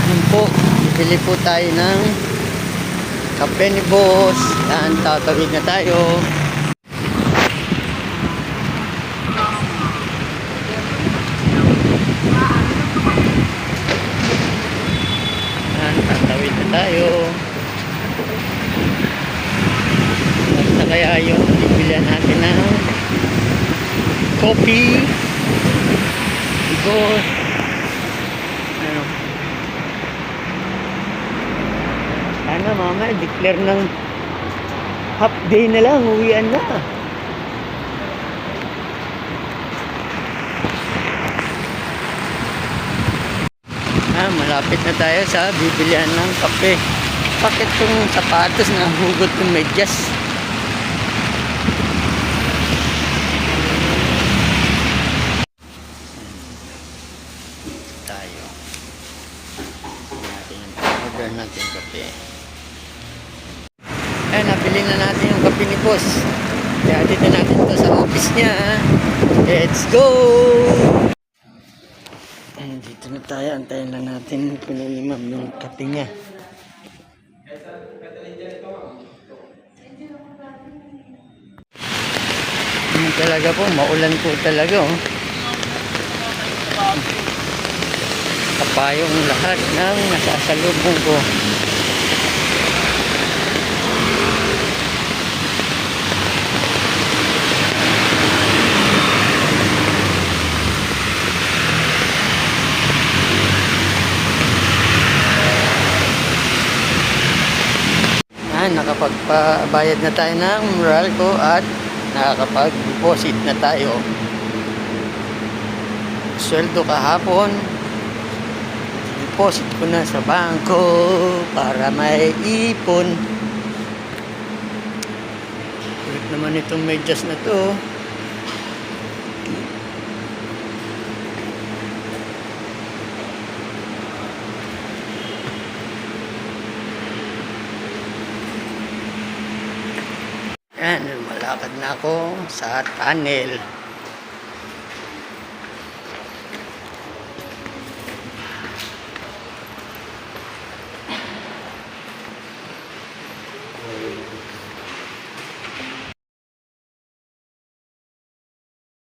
Yun po, bibili po tayo ng kape ni boss. Yan, tatawid na tayo. Yan, tatawid na tayo. Basta kaya yung bibilihan natin ng coffee ni boss. Ano? Sana mama, declare ng half day na lang, uwian na. Malapit na tayo sa bibilihan ng kape. Bakit itong sapatos na hugot ng medyas? Tayo. Order natin yung kape. Nabili na natin yung kape ni boss. Kaya dito natin ito sa office niya. Let's go! Dito na tayo. Antayin lang natin pinulimam yung kape niya. Talaga po, maulan po talaga. Kapayong lahat ng nasasalubong ko. Nakapagpabayad na tayo ng Meralco at nakakapag-deposit na tayo. Sweldo kahapon, deposit ko na sa bangko para may ipon. Ulit naman itong medyas na to. Yan, malakad na ako sa tunnel.